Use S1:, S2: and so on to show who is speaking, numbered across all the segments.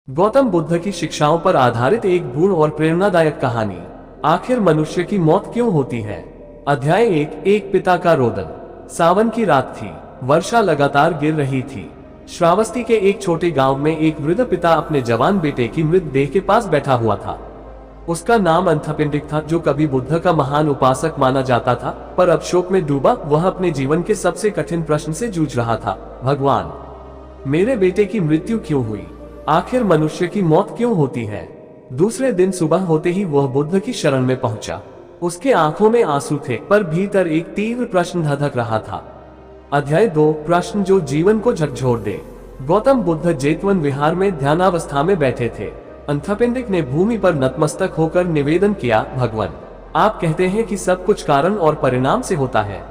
S1: गौतम बुद्ध की शिक्षाओं पर आधारित एक गूढ़ और प्रेरणादायक कहानी। आखिर मनुष्य की मौत क्यों होती है। अध्याय एक पिता का रोदन। सावन की रात थी। वर्षा लगातार गिर रही थी। श्रावस्ती के एक छोटे गांव में एक वृद्ध पिता अपने जवान बेटे की मृत देह के पास बैठा हुआ था। उसका नाम अंथपिंडिक था, जो कभी बुद्ध का महान उपासक माना जाता था, पर अब शोक में डूबा वह अपने जीवन के सबसे कठिन प्रश्न से जूझ रहा था। भगवान, मेरे बेटे की मृत्यु क्यों हुई? आखिर मनुष्य की मौत क्यों होती है? दूसरे दिन सुबह होते ही वह बुद्ध की शरण में पहुंचा। उसके आंखों में आंसू थे, पर भीतर एक तीव्र प्रश्न धधक रहा था। अध्याय 2, प्रश्न जो जीवन को झकझोर दे। गौतम बुद्ध जेतवन विहार में ध्यानावस्था में बैठे थे। अंथपिंडिक ने भूमि पर नतमस्तक होकर निवेदन किया, भगवान, आप कहते हैं कि सब कुछ कारण और परिणाम से होता है,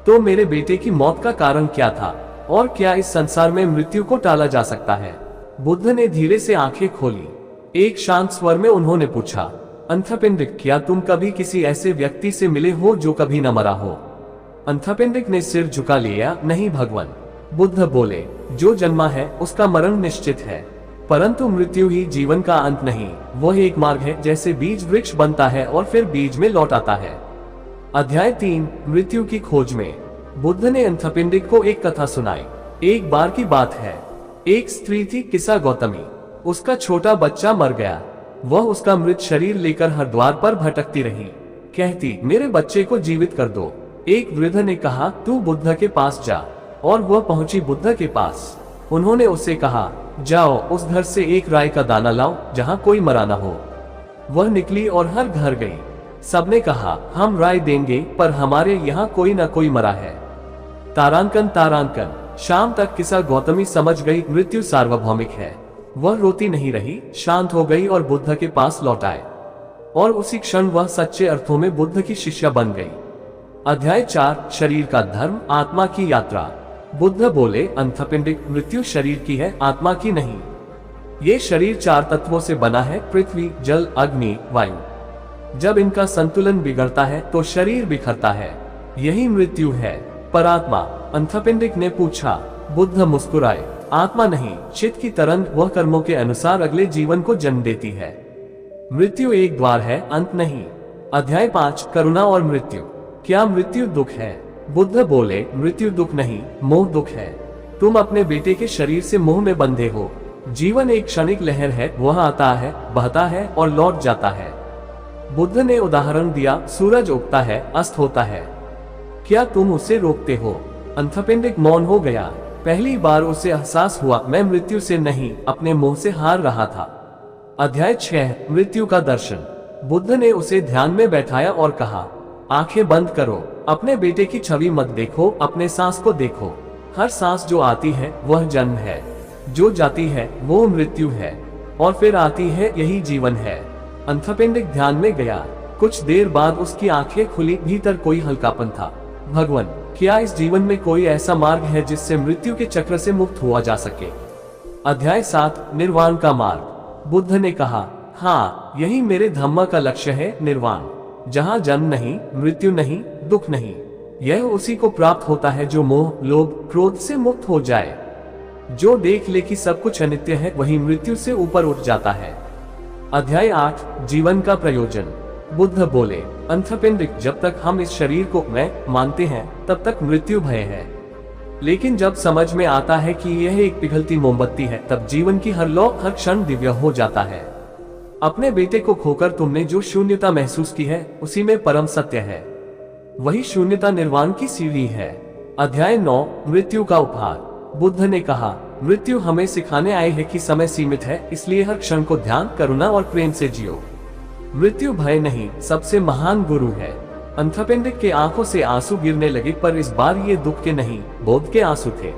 S1: तो मेरे बेटे की मौत का कारण क्या था, और क्या इस संसार में मृत्यु को टाला जा सकता है? बुद्ध ने धीरे से आंखें खोली। एक शांत स्वर में उन्होंने पूछा, अंथपिंडिक, क्या तुम कभी किसी ऐसे व्यक्ति से मिले हो जो कभी न मरा हो? अंथपिंडिक ने सिर झुका लिया, नहीं भगवान। बुद्ध बोले, जो जन्मा है उसका मरण निश्चित है, परंतु मृत्यु ही जीवन का अंत नहीं। वह एक मार्ग है, जैसे बीज वृक्ष बनता है और फिर बीज में लौट आता है। अध्याय 3, मृत्यु की खोज में। बुद्ध ने अंथपिंडिक को एक कथा सुनाई। एक बार की बात है, एक स्त्री थी, किस्सा गौतमी। उसका छोटा बच्चा मर गया। वह उसका मृत शरीर लेकर हर द्वार पर भटकती रही, कहती, मेरे बच्चे को जीवित कर दो। एक वृद्ध ने कहा, तू बुद्ध के पास जा, और वह पहुंची बुद्ध के पास। उन्होंने उससे कहा, जाओ उस घर से एक राय का दाना लाओ जहां कोई मरा न हो। वह निकली और हर घर गई। सबने कहा, हम राय देंगे, पर हमारे यहाँ कोई न कोई मरा है। तारांकन तारांकन। शाम तक किस्सा गौतमी समझ गई, मृत्यु सार्वभौमिक है। वह रोती नहीं रही, शांत हो गई और बुद्ध के पास लौट आए, और उसी क्षण वह सच्चे अर्थों में बुद्ध की शिष्या बन गई। अध्याय 4, शरीर का धर्म, आत्मा की यात्रा। बुद्ध बोले, अंथपिंडिक, मृत्यु शरीर की है, आत्मा की नहीं। ये शरीर 4 तत्वों से बना है, पृथ्वी, जल, अग्नि, वायु। जब इनका संतुलन बिगड़ता है तो शरीर बिखरता है, यही मृत्यु है। पर आत्मा? अंथपिंडिक ने पूछा। बुद्ध मुस्कुराए, आत्मा नहीं, चित्त की तरंग, वह कर्मों के अनुसार अगले जीवन को जन्म देती है। मृत्यु एक द्वार है, अंत नहीं। अध्याय 5, करुणा और मृत्यु। क्या मृत्यु दुख है? बुद्ध बोले, मृत्यु दुख नहीं, मोह दुख है। तुम अपने बेटे के शरीर से मोह में बंधे हो। जीवन एक क्षणिक लहर है, वह आता है, बहता है और लौट जाता है। बुद्ध ने उदाहरण दिया, सूरज उगता है, अस्त होता है, क्या तुम उसे रोकते हो? अंथपिंडिक मौन हो गया। पहली बार उसे एहसास हुआ, मैं मृत्यु से नहीं, अपने मोह से हार रहा था। अध्याय 6, मृत्यु का दर्शन। बुद्ध ने उसे ध्यान में बैठाया और कहा, आंखें बंद करो, अपने बेटे की छवि मत देखो, अपने सांस को देखो। हर सांस जो आती है वह जन्म है, जो जाती है वो मृत्यु है, और फिर आती है, यही जीवन है। अंथपिंडिक ध्यान में गया। कुछ देर बाद उसकी आंखें खुली, भीतर कोई हल्कापन था। भगवान, क्या इस जीवन में कोई ऐसा मार्ग है जिससे मृत्यु के चक्र से मुक्त हुआ जा सके? अध्याय 7, निर्वाण का मार्ग। बुद्ध ने कहा, हाँ, यही मेरे धम्म का लक्ष्य है, निर्वाण, जहाँ जन्म नहीं, मृत्यु नहीं, दुख नहीं। यह उसी को प्राप्त होता है जो मोह, लोभ, क्रोध से मुक्त हो जाए। जो देख ले कि सब कुछ अनित्य है, वही मृत्यु से ऊपर उठ जाता है। अध्याय 8, जीवन का प्रयोजन। बुद्ध बोले, अंथपिंडिक, जब तक हम इस शरीर को मैं मानते हैं, तब तक मृत्यु भय है। लेकिन जब समझ में आता है कि यह एक पिघलती मोमबत्ती है, तब जीवन की हर लौ, हर क्षण दिव्य हो जाता है। अपने बेटे को खोकर तुमने जो शून्यता महसूस की है, उसी में परम सत्य है। वही शून्यता निर्वाण की सीढ़ी है। अध्याय 9, मृत्यु का उपहार। बुद्ध ने कहा, मृत्यु हमें सिखाने आए है कि समय सीमित है, इसलिए हर क्षण को ध्यान, करुणा और प्रेम से जियो। मृत्यु भय नहीं, सबसे महान गुरु है। अंथपिंडिक के आंखों से आंसू गिरने लगे, पर इस बार ये दुख के नहीं, बोध के आंसू थे।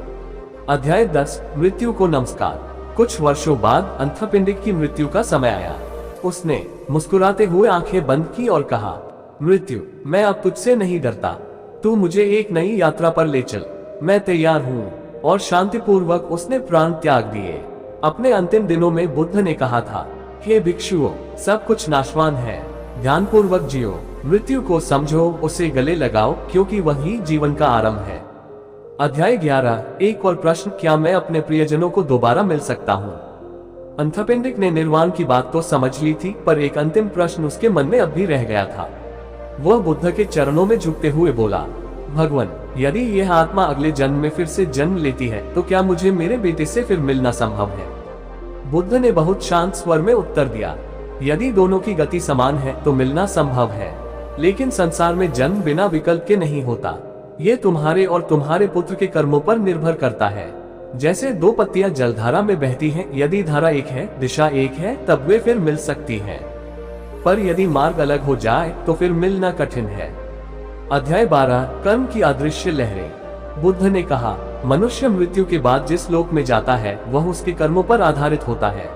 S1: अध्याय 10, मृत्यु को नमस्कार। कुछ वर्षों बाद अंथपिंडिक की मृत्यु का समय आया। उसने मुस्कुराते हुए आंखें बंद की और कहा, मृत्यु, मैं अब तुझसे नहीं डरता, तू मुझे एक नई यात्रा पर ले चल, मैं तैयार हूँ। और शांतिपूर्वक उसने प्राण त्याग दिए। अपने अंतिम दिनों में बुद्ध ने कहा था, हे भिक्षुओं, सब कुछ नाशवान है, ध्यानपूर्वक जियो, मृत्यु को समझो, उसे गले लगाओ, क्योंकि वही जीवन का आरंभ है। अध्याय 11, एक और प्रश्न, क्या मैं अपने प्रियजनों को दोबारा मिल सकता हूँ? अंथपेंडिक ने निर्वाण की बात तो समझ ली थी, पर एक अंतिम प्रश्न उसके मन में अब भी रह गया था। वह बुद्ध के चरणों में झुकते हुए बोला, भगवान, यदि यह आत्मा अगले जन्म में फिर से जन्म लेती है तो क्या मुझे मेरे बेटे से फिर मिलना संभव है? बुद्ध ने बहुत शांत स्वर में उत्तर दिया, यदि दोनों की गति समान है तो मिलना संभव है, लेकिन संसार में जन्म बिना विकल्प के नहीं होता। ये तुम्हारे और तुम्हारे पुत्र के कर्मों पर निर्भर करता है। जैसे दो पत्तियां जलधारा में बहती हैं, यदि धारा एक है, दिशा एक है, तब वे फिर मिल सकती हैं। पर यदि मार्ग अलग हो जाए तो फिर मिलना कठिन है। अध्याय 12, कर्म की अदृश्य लहरें। बुद्ध ने कहा, मनुष्य मृत्यु के बाद जिस लोक में जाता है वह उसके कर्मों पर आधारित होता है।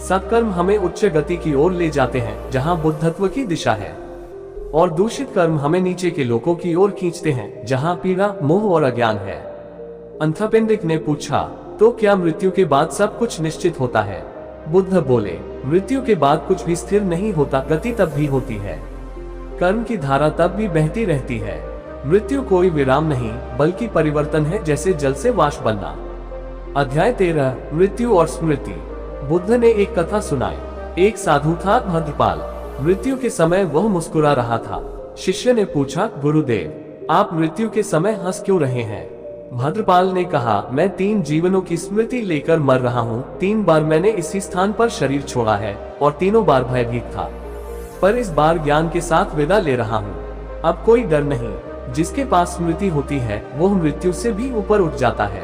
S1: सत्कर्म हमें उच्च गति की ओर ले जाते हैं जहां बुद्धत्व की दिशा है, और दूषित कर्म हमें नीचे के लोकों की ओर खींचते हैं जहां पीड़ा, मोह और अज्ञान है। अंथपेंडिक ने पूछा, तो क्या मृत्यु के बाद सब कुछ निश्चित होता है? बुद्ध बोले, मृत्यु के बाद कुछ भी स्थिर नहीं होता, गति तब भी होती है। कर्म की धारा तब भी बहती रहती है। मृत्यु कोई विराम नहीं बल्कि परिवर्तन है, जैसे जल से वाष्प बनना। अध्याय 13, मृत्यु और स्मृति। बुद्ध ने एक कथा सुनाई। एक साधु था भद्रपाल। मृत्यु के समय वह मुस्कुरा रहा था। शिष्य ने पूछा, गुरुदेव, आप मृत्यु के समय हंस क्यों रहे हैं? भद्रपाल ने कहा, मैं 3 जीवनों की स्मृति लेकर मर रहा हूँ। 3 बार मैंने इसी स्थान पर शरीर छोड़ा है और तीनों बार भयभीत था, पर इस बार ज्ञान के साथ विदा ले रहा हूँ। अब कोई डर नहीं। जिसके पास स्मृति होती है वह मृत्यु से भी ऊपर उठ जाता है।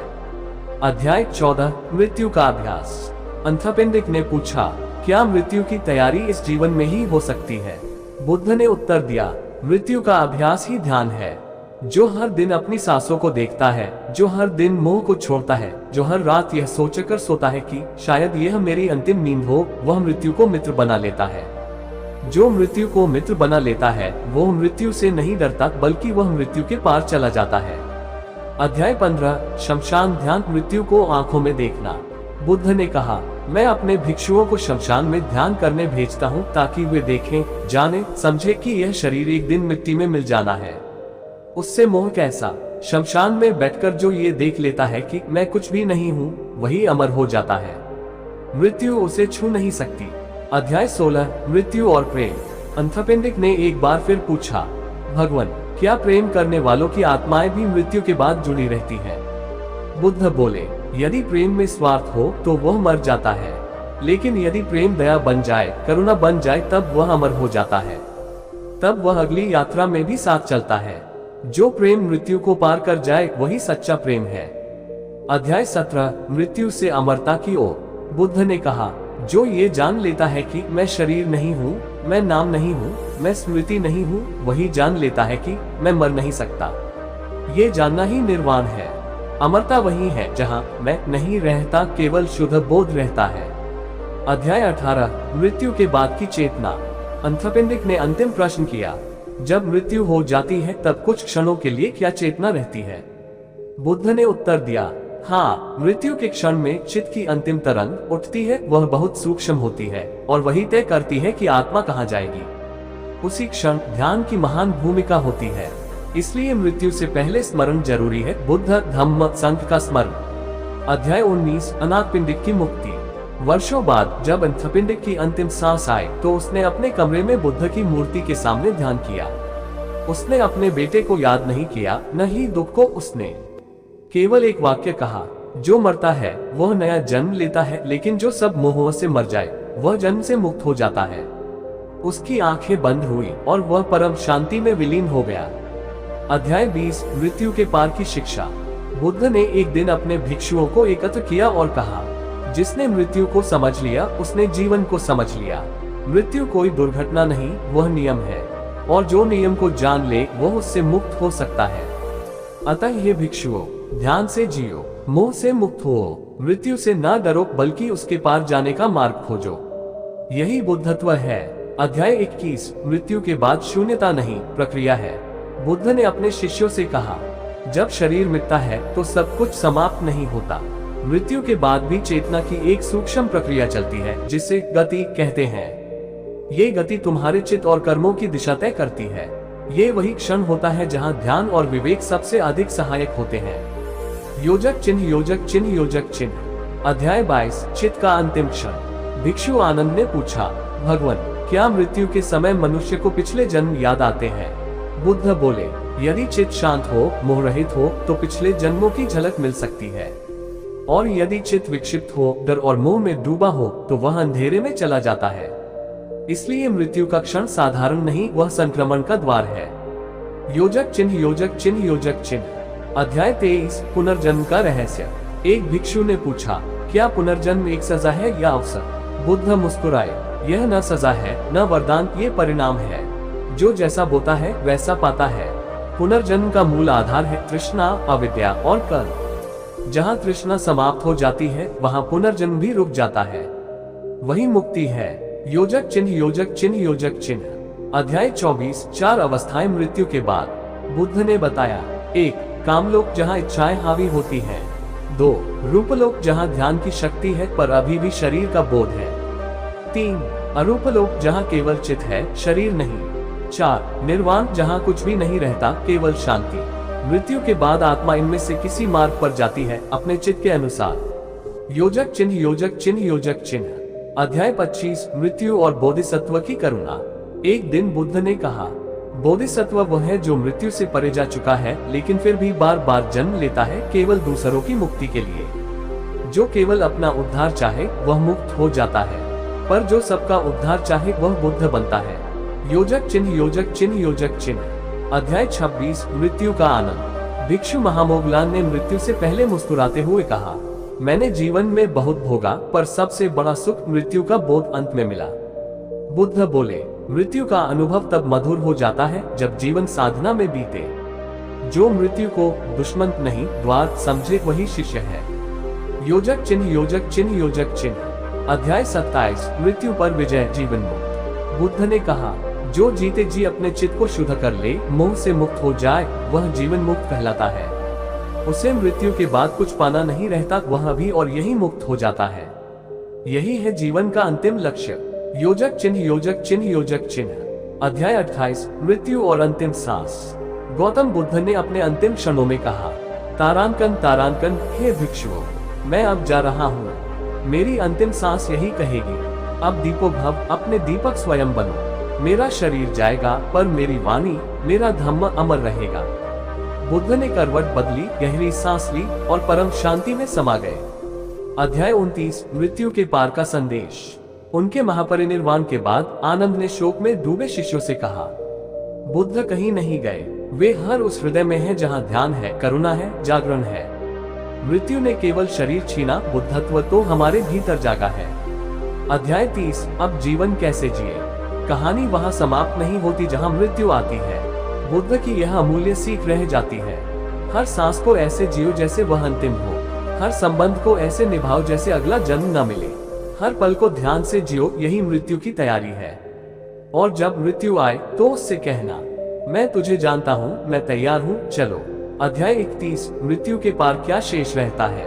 S1: अध्याय 14, मृत्यु का अभ्यास। अंथपेंडिक ने पूछा, क्या मृत्यु की तैयारी इस जीवन में ही हो सकती है? बुद्ध ने उत्तर दिया, मृत्यु का अभ्यास ही ध्यान है। जो हर दिन अपनी सांसों को देखता है, जो हर दिन मोह को छोड़ता है, जो हर रात यह सोचकर सोता है कि शायद यह मेरी अंतिम नींद हो, वह मृत्यु को मित्र बना लेता है। जो मृत्यु को मित्र बना लेता है वह मृत्यु से नहीं डरता, बल्कि वह मृत्यु के पार चला जाता है। अध्याय 15, शमशान ध्यान। मृत्यु को आंखों में देखना। बुद्ध ने कहा, मैं अपने भिक्षुओं को शमशान में ध्यान करने भेजता हूँ ताकि वे देखें, जाने, समझे कि यह शरीर एक दिन मिट्टी में मिल जाना है। उससे मोह कैसा? शमशान में बैठकर जो ये देख लेता है कि मैं कुछ भी नहीं हूँ, वही अमर हो जाता है। मृत्यु उसे छू नहीं सकती। अध्याय 16, मृत्यु और प्रेम। अंथपेंडिक ने एक बार फिर पूछा, भगवान, क्या प्रेम करने वालों की आत्माएं भी मृत्यु के बाद जुड़ी रहती हैं? बुद्ध बोले, यदि प्रेम में स्वार्थ हो तो वह मर जाता है, लेकिन यदि प्रेम दया बन जाए, करुणा बन जाए, तब वह अमर हो जाता है। तब वह अगली यात्रा में भी साथ चलता है। जो प्रेम मृत्यु को पार कर जाए वही सच्चा प्रेम है। अध्याय 17, मृत्यु से अमरता की ओर। बुद्ध ने कहा, जो ये जान लेता है कि मैं शरीर नहीं हूँ, मैं नाम नहीं हूँ, मैं स्मृति नहीं हूँ, वही जान लेता है कि मैं मर नहीं सकता। ये जानना ही निर्वाण है। अमरता वही है जहाँ मैं नहीं रहता, केवल शुद्ध बोध रहता है। अध्याय 18, मृत्यु के बाद की चेतना। अंथपेंडिक ने अंतिम प्रश्न किया, जब मृत्यु हो जाती है तब कुछ क्षणों के लिए क्या चेतना रहती है? बुद्ध ने उत्तर दिया, हाँ, मृत्यु के क्षण में चित्त की अंतिम तरंग उठती है। वह बहुत सूक्ष्म होती है और वही तय करती है कि आत्मा कहाँ जाएगी। उसी क्षण ध्यान की महान भूमिका होती है। इसलिए मृत्यु से पहले स्मरण जरूरी है, बुद्ध, धम्म, संघ का स्मरण। अध्याय 19, अनाथपिंडिक की मुक्ति। वर्षों बाद जब अंथपिंडिक की अंतिम सांस आई तो उसने अपने कमरे में बुद्ध की मूर्ति के सामने ध्यान किया। उसने अपने बेटे को याद नहीं किया, न ही दुख को। उसने केवल एक वाक्य कहा, जो मरता है वह नया जन्म लेता है, लेकिन जो सब मोह से मर जाए वह जन्म से मुक्त हो जाता है। उसकी आंखें बंद हुई और वह परम शांति में विलीन हो गया। अध्याय 20, मृत्यु के पार की शिक्षा। बुद्ध ने एक दिन अपने भिक्षुओं को एकत्र किया और कहा, जिसने मृत्यु को समझ लिया उसने जीवन को समझ लिया। मृत्यु कोई दुर्घटना नहीं, वह नियम है, और जो नियम को जान ले वह उससे मुक्त हो सकता है। अतः ये भिक्षुओं, ध्यान से जियो, मोह से मुक्त हो, मृत्यु से ना डरो बल्कि उसके पार जाने का मार्ग खोजो। यही बुद्धत्व है। अध्याय 21, मृत्यु के बाद शून्यता नहीं, प्रक्रिया है। बुद्ध ने अपने शिष्यों से कहा, जब शरीर मिटता है तो सब कुछ समाप्त नहीं होता। मृत्यु के बाद भी चेतना की एक सूक्ष्म प्रक्रिया चलती है, जिसे गति कहते हैं। ये गति तुम्हारे चित्त और कर्मों की दिशा तय करती है। ये वही क्षण होता है जहाँ ध्यान और विवेक सबसे अधिक सहायक होते हैं। योजक चिन्ह, योजक चिन्ह, योजक चिन्ह। अध्याय 22 चित्त का अंतिम क्षण। भिक्षु आनंद ने पूछा, भगवान, क्या मृत्यु के समय मनुष्य को पिछले जन्म याद आते हैं? बुद्ध बोले, यदि चित्त शांत हो, मोह रहित हो, तो पिछले जन्मों की झलक मिल सकती है। और यदि चित्त विक्षिप्त हो, डर और मोह में डूबा हो, तो वह अंधेरे में चला जाता है। इसलिए मृत्यु का क्षण साधारण नहीं, वह संक्रमण का द्वार है। योजक चिन्ह, योजक चिन्ह, योजक चिन्ह। अध्याय 23 पुनर्जन्म का रहस्य। एक भिक्षु ने पूछा, क्या पुनर्जन्म एक सजा है या अवसर? बुद्ध मुस्कुराए, यह न सजा है न वरदान, ये परिणाम है। जो जैसा बोता है वैसा पाता है। पुनर्जन्म का मूल आधार है तृष्णा, अविद्या और कर्म। जहाँ तृष्णा समाप्त हो जाती है, वहाँ पुनर्जन्म भी रुक जाता है। वही मुक्ति है। योजक चिन्ह, योजक चिन्ह, योजक चिन्ह। अध्याय 24 4 अवस्थाएं मृत्यु के बाद। बुद्ध ने बताया, 1 कामलोक, जहाँ इच्छाएं हावी होती हैं। 2 रूपलोक, जहाँ ध्यान की शक्ति है पर अभी भी शरीर का बोध है। 3 अरूपलोक, जहाँ केवल चित्त है, शरीर नहीं। 4 निर्वाण, जहाँ कुछ भी नहीं रहता, केवल शांति। मृत्यु के बाद आत्मा इनमें से किसी मार्ग पर जाती है, अपने चित्त के अनुसार। योजक चिन्ह, योजक चिन्ह, योजक चिन्ह। अध्याय 25 मृत्यु और बोधिसत्व की करुणा। एक दिन बुद्ध ने कहा, बोधिसत्व वह है जो मृत्यु से परे जा चुका है, लेकिन फिर भी बार बार जन्म लेता है, केवल दूसरों की मुक्ति के लिए। जो केवल अपना उद्धार चाहे वह मुक्त हो जाता है, पर जो सबका उद्धार चाहे वह बुद्ध बनता है। योजक चिन्ह, योजक चिन्ह, योजक चिन्ह। अध्याय 26 मृत्यु का आनंद। भिक्षु महामोगलान ने मृत्यु से पहले मुस्कुराते हुए कहा, मैंने जीवन में बहुत भोगा, पर सबसे बड़ा सुख मृत्यु का बोध अंत में मिला। बुद्ध बोले, मृत्यु का अनुभव तब मधुर हो जाता है जब जीवन साधना में बीते। जो मृत्यु को दुश्मन नहीं, द्वार समझे, वही शिष्य है। योजक चिन्ह, योजक चिन्ह, योजक चिन्ह। अध्याय 27 मृत्यु पर विजय, जीवन मुक्त। बुद्ध ने कहा, जो जीते जी अपने चित्त को शुद्ध कर ले, मोह से मुक्त हो जाए, वह जीवन मुक्त कहलाता है। उसे मृत्यु के बाद कुछ पाना नहीं रहता, वह भी और यही मुक्त हो जाता है। यही है जीवन का अंतिम लक्ष्य। योजक चिन्ह, योजक चिन्ह, योजक चिन्ह। अध्याय 28 मृत्यु और अंतिम सांस। गौतम बुद्ध ने अपने अंतिम क्षणों में कहा, तारांकन तारांकन, हे भिक्षुओं, मैं अब जा रहा हूँ। मेरी अंतिम सांस यही कहेगी, अब दीपो भव, अपने दीपक स्वयं बनो। मेरा शरीर जाएगा, पर मेरी वाणी, मेरा धम्म अमर रहेगा। बुद्ध ने करवट बदली, गहरी सांस ली और परम शांति में समा गए। अध्याय 29 मृत्यु के पार का संदेश। उनके महापरिनिर्वाण के बाद आनंद ने शोक में डूबे शिष्यों से कहा, बुद्ध कहीं नहीं गए, वे हर उस हृदय में हैं जहां ध्यान है, करुणा है, जागरण है। मृत्यु ने केवल शरीर छीना, बुद्धत्व तो हमारे भीतर जागा है। अध्याय 30 अब जीवन कैसे जिए। कहानी वहां समाप्त नहीं होती जहां मृत्यु आती है। बुद्ध की यह अमूल्य सीख रह जाती है। हर सांस को ऐसे जियो जैसे वह अंतिम हो। हर संबंध को ऐसे निभाओ जैसे अगला जन्म न मिले। हर पल को ध्यान से जियो, यही मृत्यु की तैयारी है। और जब मृत्यु आए तो उससे कहना, मैं तुझे जानता हूँ, मैं तैयार हूँ, चलो। अध्याय 31 मृत्यु के पार क्या शेष रहता है।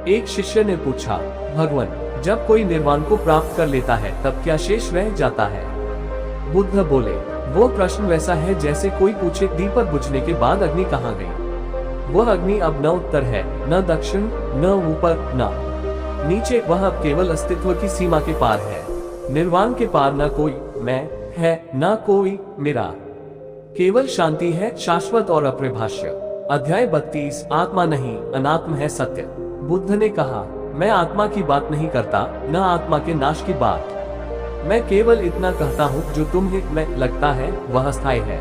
S1: एक शिष्य ने पूछा, भगवान, जब कोई निर्वाण को प्राप्त कर लेता है तब क्या शेष रह जाता है? बुद्ध बोले, वो प्रश्न वैसा है जैसे कोई पूछे, दीपक बुझने के बाद अग्नि कहाँ गई? वह अग्नि अब न उत्तर है, न दक्षिण, न ऊपर, न नीचे, वह अब केवल अस्तित्व की सीमा के पार है। निर्वाण के पार न कोई मैं है, न कोई मेरा, केवल शांति है, शाश्वत और अप्रभाष्य। अध्याय 32 आत्मा नहीं, अनात्म है सत्य। बुद्ध ने कहा, मैं आत्मा की बात नहीं करता, न आत्मा के नाश की बात। मैं केवल इतना कहता हूँ, जो तुम्हें में लगता है वह अस्थायी है,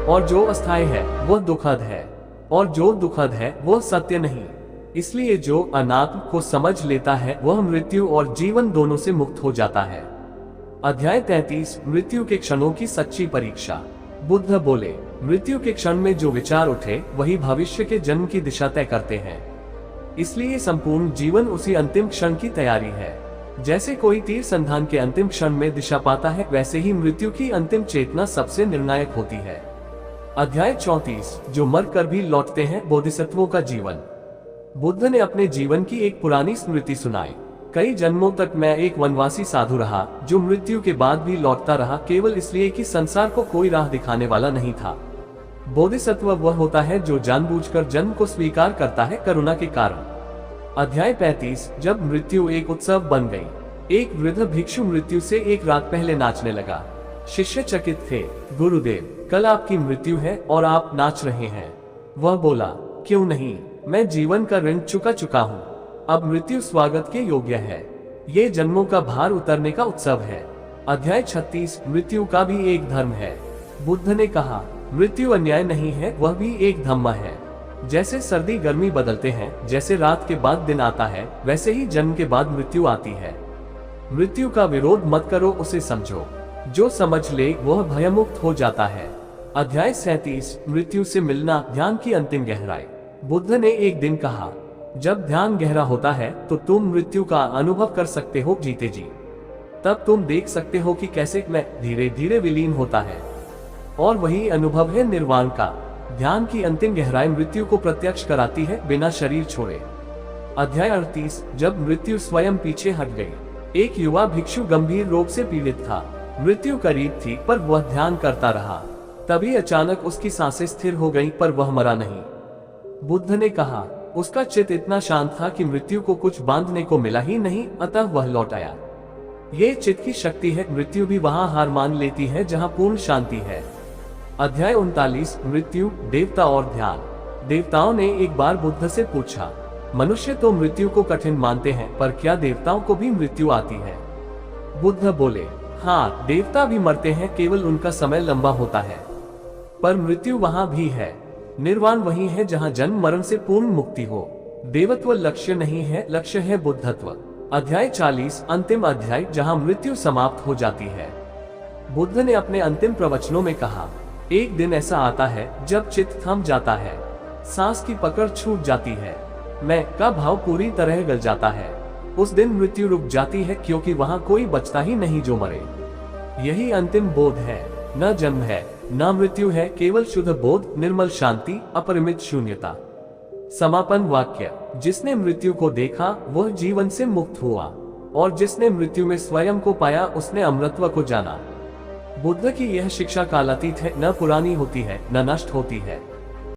S1: और जो अस्थायी है वह दुखद है, और जो दुखद है वह सत्य नहीं। इसलिए जो अनात्म को समझ लेता है वह मृत्यु और जीवन दोनों से मुक्त हो जाता है। अध्याय 33 मृत्यु के क्षणों की सच्ची परीक्षा। बुद्ध बोले, मृत्यु के क्षण में जो विचार उठे वही भविष्य के जन्म की दिशा तय करते हैं। इसलिए संपूर्ण जीवन उसी अंतिम क्षण की तैयारी है। जैसे कोई तीर संधान के अंतिम क्षण में दिशा पाता है, वैसे ही मृत्यु की अंतिम चेतना सबसे निर्णायक होती है। अध्याय 34 जो मर कर भी लौटते हैं, बोधिसत्वों का जीवन। बुद्ध ने अपने जीवन की एक पुरानी स्मृति सुनाई। कई जन्मों तक मैं एक वनवासी साधु रहा, जो मृत्यु के बाद भी लौटता रहा, केवल इसलिए कि संसार को कोई राह दिखाने वाला नहीं था। बोधिसत्व वह होता है जो जानबूझकर जन्म को स्वीकार करता है, करुणा के कारण। अध्याय 35 जब मृत्यु एक उत्सव बन गई। एक वृद्ध भिक्षु मृत्यु से एक रात पहले नाचने लगा। शिष्य चकित थे। गुरुदेव, कल आपकी मृत्यु है और आप नाच रहे हैं। वह बोला, क्यों नहीं, मैं जीवन का ऋण चुका चुका हूँ। अब मृत्यु स्वागत के योग्य है। ये जन्मों का भार उतरने का उत्सव है। अध्याय 36 मृत्यु का भी एक धर्म है। बुद्ध ने कहा, मृत्यु अन्याय नहीं है, वह भी एक धम्म है। जैसे सर्दी गर्मी बदलते हैं, जैसे रात के बाद दिन आता है, वैसे ही जन्म के बाद मृत्यु आती है। मृत्यु का विरोध मत करो, उसे समझो। जो समझ ले वह भयमुक्त हो जाता है। अध्याय 37 मृत्यु से मिलना, ध्यान की अंतिम गहराई। बुद्ध ने एक दिन कहा, जब ध्यान गहरा होता है तो तुम मृत्यु का अनुभव कर सकते हो जीते जी। तब तुम देख सकते हो कि कैसे मैं धीरे धीरे विलीन होता है, और वही अनुभव है निर्वाण का। ध्यान की अंतिम गहराई मृत्यु को प्रत्यक्ष कराती है बिना शरीर छोड़े। अध्याय 38 जब मृत्यु स्वयं पीछे हट गई। एक युवा भिक्षु गंभीर रोग से पीड़ित था। मृत्यु करीब थी पर वह ध्यान करता रहा। तभी अचानक उसकी सांसें स्थिर हो गईं, पर वह मरा नहीं। बुद्ध ने कहा, उसका चित्त इतना शांत था कि मृत्यु को कुछ बांधने को मिला ही नहीं, अतः वह लौट आया। ये चित्त की शक्ति है। मृत्यु भी वहां हार मान लेती है जहां पूर्ण शांति है। अध्याय 39 मृत्यु, देवता और ध्यान। देवताओं ने एक बार बुद्ध से पूछा, मनुष्य तो मृत्यु को कठिन मानते हैं, पर क्या देवताओं को भी मृत्यु आती है? बुद्ध बोले, हाँ, देवता भी मरते हैं, केवल उनका समय लंबा होता है। पर मृत्यु वहां भी है। निर्वाण वही है जहां जन्म मरण से पूर्ण मुक्ति हो। देवत्व लक्ष्य नहीं है, लक्ष्य है बुद्धत्व। अध्याय 40 अंतिम अध्याय, जहां मृत्यु समाप्त हो जाती है। बुद्ध ने अपने अंतिम प्रवचनों में कहा, एक दिन ऐसा आता है जब चित्त थम जाता है, सांस की पकड़ छूट जाती है, मैं का भाव पूरी तरह गल जाता है। उस दिन मृत्यु रुक जाती है, क्योंकि वहां कोई बचता ही नहीं जो मरे। यही अंतिम बोध है। न जन्म है, न मृत्यु है, केवल शुद्ध बोध, निर्मल शांति, अपरिमित शून्यता। समापन वाक्य, जिसने मृत्यु को देखा वह जीवन से मुक्त हुआ, और जिसने मृत्यु में स्वयं को पाया उसने अमृतत्व को जाना। बुद्ध की यह शिक्षा कालातीत है, न पुरानी होती है, न नष्ट होती है।